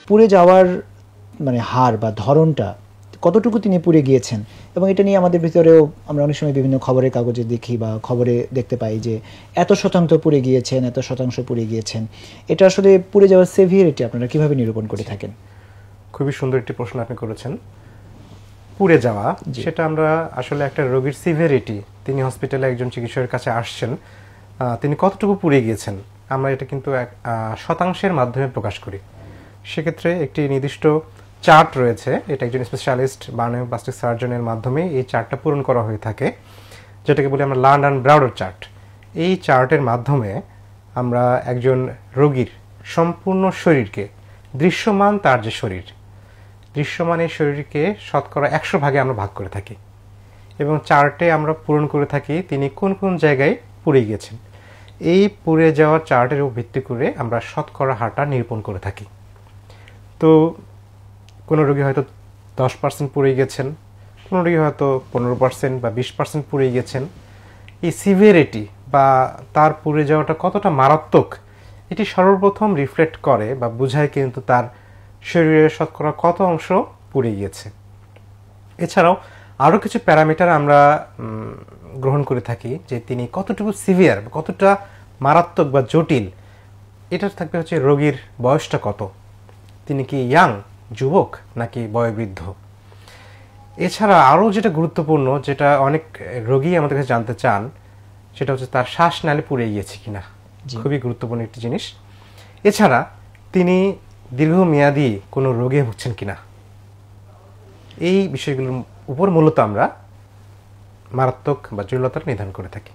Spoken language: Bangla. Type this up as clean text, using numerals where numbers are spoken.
পুড়ে যাওয়ার মানে হার বা ধরনটা কতটুকু তিনি পুড়ে গিয়েছেন, এবং এটা নিয়ে আমাদের ভিতরেও আমরা অনেক সময় বিভিন্ন খবরের কাগজে দেখি বা খবরে দেখতে পাই যে এত শতাংশ পুড়ে গিয়েছেন, এত শতাংশ পুড়ে গিয়েছেন। এটা আসলে পুড়ে যাওয়ার সেভিয়ারিটি আপনারা কিভাবে নিরূপণ করে থাকেন? খুবই সুন্দর একটি প্রশ্ন আপনি করেছেন। পুড়ে যাওয়া, সেটা আমরা আসলে একটা রোগীর সিভিয়ারিটি, তিনি হসপিটালে একজন চিকিৎসকের কাছে আসছেন, তিনি কতটুকু পুড়ে গিয়েছেন, আমরা এটা কিন্তু শতাংশের মাধ্যমে প্রকাশ করি। সেক্ষেত্রে একটি নির্দিষ্ট চার্ট রয়েছে, এটা একজন স্পেশালিস্ট বার্নোপ্লাস্টিক সার্জনের মাধ্যমে এই চার্টটা পূরণ করা হয়ে থাকে, যেটাকে বলি আমরা লান্ড অ্যান্ড ব্রাউডার চার্ট। এই চার্টের মাধ্যমে আমরা একজন রোগীর সম্পূর্ণ শরীরকে, দৃশ্যমান তার যে শরীর, দৃশ্যমান এই শরীরকে শতকরা 100 ভাগে আমরা ভাগ করে থাকি, এবং চার্টে আমরা পূরণ করে থাকি তিনি কোন কোন জায়গায় পুড়ে গিয়েছেন। এই পুড়ে যাওয়ার চার্টের উপর ভিত্তি করে আমরা শতকরা হারটা নিরূপণ করে থাকি। তো কোনো রোগী হয়তো 10% পুড়ে গেছেন, কোনো রোগী হয়তো 15% বা 20% পুড়ে গেছেন। এই সিভিয়ারিটি বা তার পুড়ে যাওয়াটা কতটা মারাত্মক, এটি সর্বপ্রথম রিফ্লেক্ট করে বা বোঝায় কিন্তু তার শরীরের শতকরা কত অংশ পুড়ে গিয়েছে। এছাড়াও আরও কিছু প্যারামিটার আমরা গ্রহণ করে থাকি, যে তিনি কতটুকু সিভিয়ার, কতটা মারাত্মক বা জটিল। এটা থাকবে হচ্ছে রোগীর বয়সটা কত, তিনি কি ইয়াং, যুবক নাকি বয়োবৃদ্ধ। এছাড়া আরও যেটা গুরুত্বপূর্ণ, যেটা অনেক রোগী আমাদের কাছে জানতে চান, সেটা হচ্ছে তার শ্বাসনালী পুড়ে গিয়েছে কিনা। খুবই গুরুত্বপূর্ণ একটি জিনিস। এছাড়া তিনি দীর্ঘমেয়াদী কোনো রোগে ভুগছেন কিনা। এই বিষয়গুলোর উপর মূলত আমরা মারাত্মক বা জটিলতা নির্ধারণ করে থাকি।